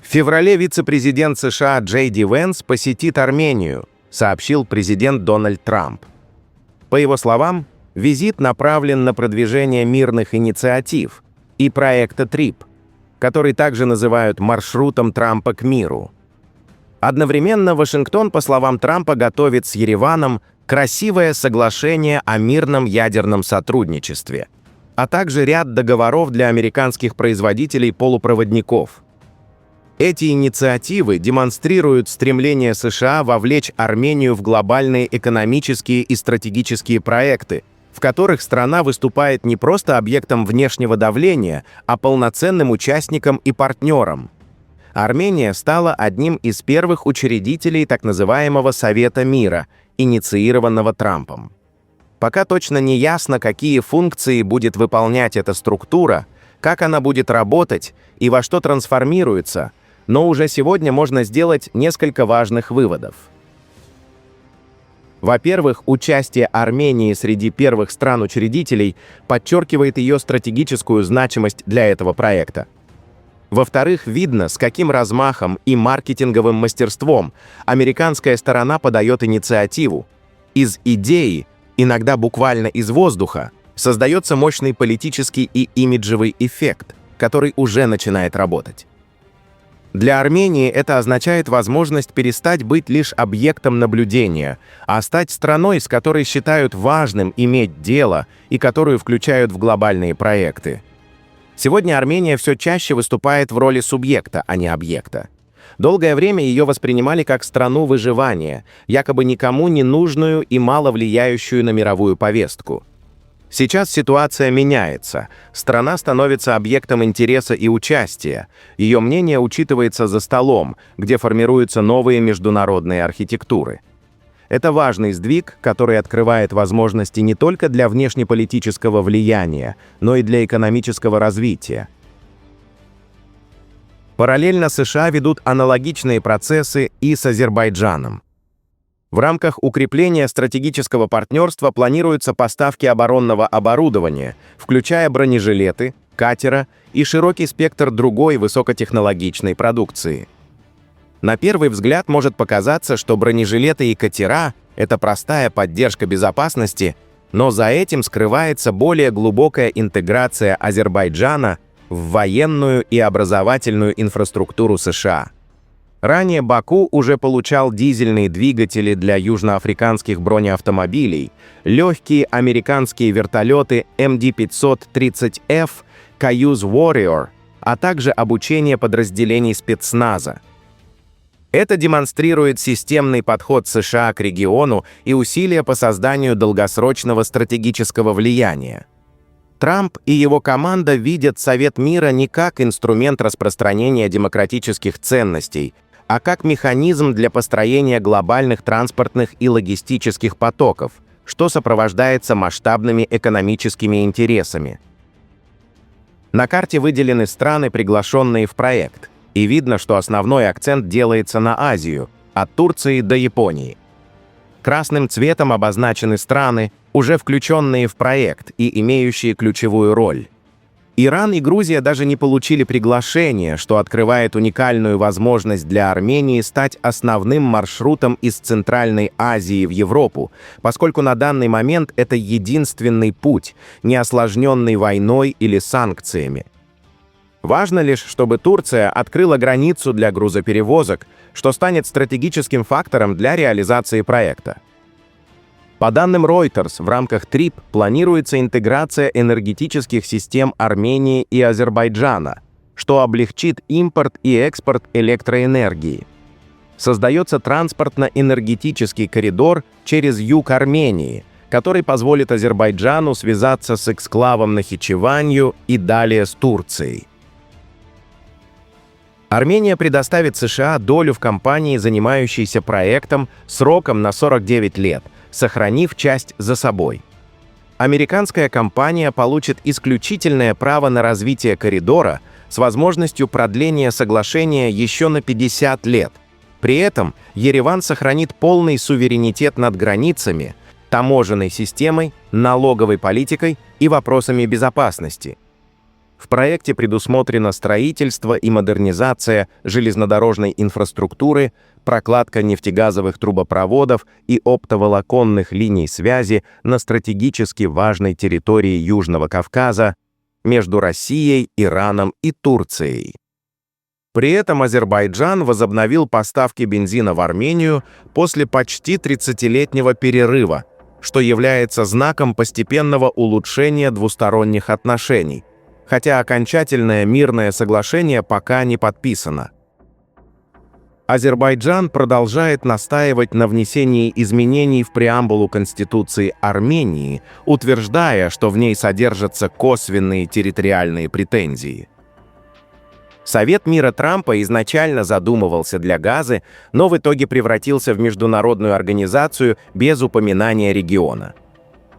В феврале вице-президент США Джей Ди Венс посетит Армению, сообщил президент Дональд Трамп. По его словам, визит направлен на продвижение мирных инициатив и проекта TRIP, который также называют маршрутом Трампа к миру. Одновременно Вашингтон, по словам Трампа, готовит с Ереваном красивое соглашение о мирном ядерном сотрудничестве, а также ряд договоров для американских производителей полупроводников. Эти инициативы демонстрируют стремление США вовлечь Армению в глобальные экономические и стратегические проекты, в которых страна выступает не просто объектом внешнего давления, а полноценным участником и партнером. Армения стала одним из первых учредителей так называемого Совета мира, инициированного Трампом. Пока точно не ясно, какие функции будет выполнять эта структура, как она будет работать и во что трансформируется, но уже сегодня можно сделать несколько важных выводов. Во-первых, участие Армении среди первых стран-учредителей подчеркивает ее стратегическую значимость для этого проекта. Во-вторых, видно, с каким размахом и маркетинговым мастерством американская сторона подает инициативу. Из идеи, иногда буквально из воздуха, создается мощный политический и имиджевый эффект, который уже начинает работать. Для Армении это означает возможность перестать быть лишь объектом наблюдения, а стать страной, с которой считают важным иметь дело и которую включают в глобальные проекты. Сегодня Армения все чаще выступает в роли субъекта, а не объекта. Долгое время ее воспринимали как страну выживания, якобы никому не нужную и мало влияющую на мировую повестку. Сейчас ситуация меняется. Страна становится объектом интереса и участия. Ее мнение учитывается за столом, где формируются новые международные архитектуры. Это важный сдвиг, который открывает возможности не только для внешнеполитического влияния, но и для экономического развития. Параллельно США ведут аналогичные процессы и с Азербайджаном. В рамках укрепления стратегического партнерства планируются поставки оборонного оборудования, включая бронежилеты, катера и широкий спектр другой высокотехнологичной продукции. На первый взгляд может показаться, что бронежилеты и катера — это простая поддержка безопасности, но за этим скрывается более глубокая интеграция Азербайджана в военную и образовательную инфраструктуру США. Ранее Баку уже получал дизельные двигатели для южноафриканских бронеавтомобилей, легкие американские вертолеты MD-530F, Kayuz Warrior, а также обучение подразделений спецназа. Это демонстрирует системный подход США к региону и усилия по созданию долгосрочного стратегического влияния. Трамп и его команда видят Совет мира не как инструмент распространения демократических ценностей, а как механизм для построения глобальных транспортных и логистических потоков, что сопровождается масштабными экономическими интересами. На карте выделены страны, приглашенные в проект, и видно, что основной акцент делается на Азию, от Турции до Японии. Красным цветом обозначены страны, уже включенные в проект и имеющие ключевую роль. Иран и Грузия даже не получили приглашения, что открывает уникальную возможность для Армении стать основным маршрутом из Центральной Азии в Европу, поскольку на данный момент это единственный путь, не осложненный войной или санкциями. Важно лишь, чтобы Турция открыла границу для грузоперевозок, что станет стратегическим фактором для реализации проекта. По данным Reuters, в рамках TRIP планируется интеграция энергетических систем Армении и Азербайджана, что облегчит импорт и экспорт электроэнергии. Создается транспортно-энергетический коридор через юг Армении, который позволит Азербайджану связаться с эксклавом Нахичеванью и далее с Турцией. Армения предоставит США долю в компании, занимающейся проектом, сроком на 49 лет, сохранив часть за собой. Американская компания получит исключительное право на развитие коридора с возможностью продления соглашения еще на 50 лет. При этом Ереван сохранит полный суверенитет над границами, таможенной системой, налоговой политикой и вопросами безопасности. В проекте предусмотрено строительство и модернизация железнодорожной инфраструктуры, прокладка нефтегазовых трубопроводов и оптоволоконных линий связи на стратегически важной территории Южного Кавказа между Россией, Ираном и Турцией. При этом Азербайджан возобновил поставки бензина в Армению после почти 30-летнего перерыва, что является знаком постепенного улучшения двусторонних отношений, хотя окончательное мирное соглашение пока не подписано. Азербайджан продолжает настаивать на внесении изменений в преамбулу Конституции Армении, утверждая, что в ней содержатся косвенные территориальные претензии. Совет мира Трампа изначально задумывался для Газы, но в итоге превратился в международную организацию без упоминания региона.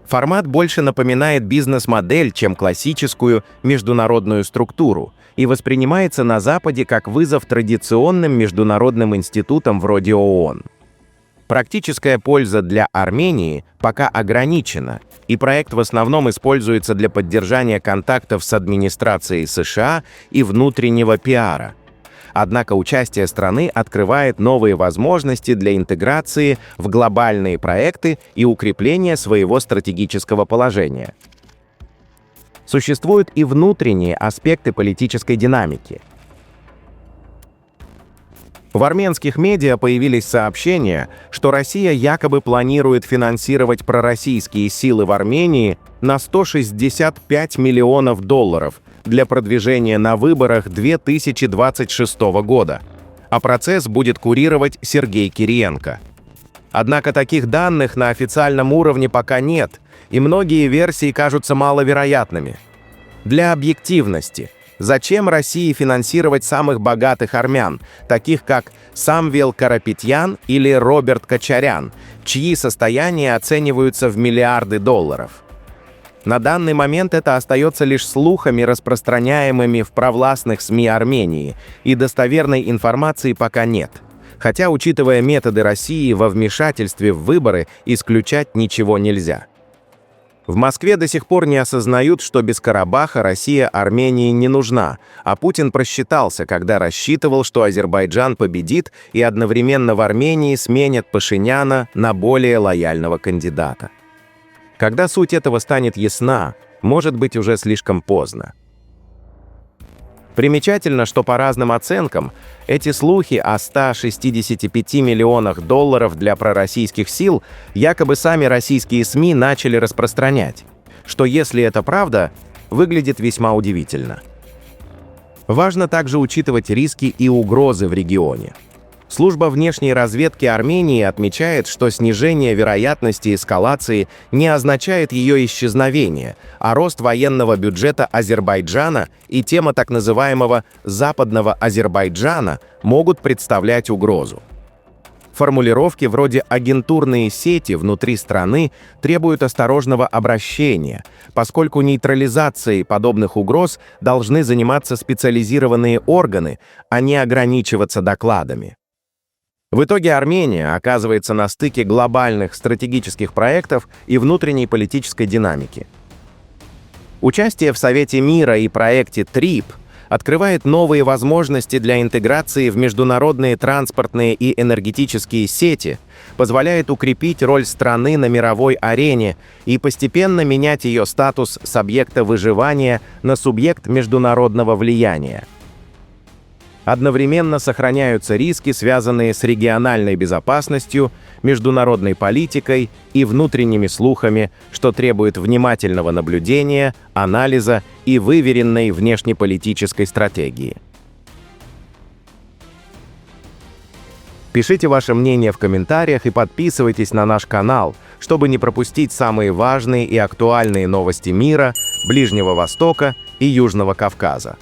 Формат больше напоминает бизнес-модель, чем классическую международную структуру, и воспринимается на Западе как вызов традиционным международным институтам вроде ООН. Практическая польза для Армении пока ограничена, и проект в основном используется для поддержания контактов с администрацией США и внутреннего пиара. Однако участие страны открывает новые возможности для интеграции в глобальные проекты и укрепления своего стратегического положения. Существуют и внутренние аспекты политической динамики. В армянских медиа появились сообщения, что Россия якобы планирует финансировать пророссийские силы в Армении на $165 миллионов для продвижения на выборах 2026 года, а процесс будет курировать Сергей Кириенко. Однако таких данных на официальном уровне пока нет, и многие версии кажутся маловероятными. Для объективности, зачем России финансировать самых богатых армян, таких как Самвел Карапетян или Роберт Кочарян, чьи состояния оцениваются в миллиарды долларов? На данный момент это остается лишь слухами, распространяемыми в провластных СМИ Армении, и достоверной информации пока нет. Хотя, учитывая методы России во вмешательстве в выборы, исключать ничего нельзя. В Москве до сих пор не осознают, что без Карабаха Россия Армении не нужна, а Путин просчитался, когда рассчитывал, что Азербайджан победит и одновременно в Армении сменят Пашиняна на более лояльного кандидата. Когда суть этого станет ясна, может быть уже слишком поздно. Примечательно, что по разным оценкам, эти слухи о $165 миллионах для пророссийских сил якобы сами российские СМИ начали распространять, что, если это правда, выглядит весьма удивительно. Важно также учитывать риски и угрозы в регионе. Служба внешней разведки Армении отмечает, что снижение вероятности эскалации не означает ее исчезновение, а рост военного бюджета Азербайджана и тема так называемого «западного Азербайджана» могут представлять угрозу. Формулировки вроде «агентурные сети» внутри страны требуют осторожного обращения, поскольку нейтрализацией подобных угроз должны заниматься специализированные органы, а не ограничиваться докладами. В итоге Армения оказывается на стыке глобальных стратегических проектов и внутренней политической динамики. Участие в Совете мира и проекте ТРИП открывает новые возможности для интеграции в международные транспортные и энергетические сети, позволяет укрепить роль страны на мировой арене и постепенно менять ее статус с объекта выживания на субъект международного влияния. Одновременно сохраняются риски, связанные с региональной безопасностью, международной политикой и внутренними слухами, что требует внимательного наблюдения, анализа и выверенной внешнеполитической стратегии. Пишите ваше мнение в комментариях и подписывайтесь на наш канал, чтобы не пропустить самые важные и актуальные новости мира, Ближнего Востока и Южного Кавказа.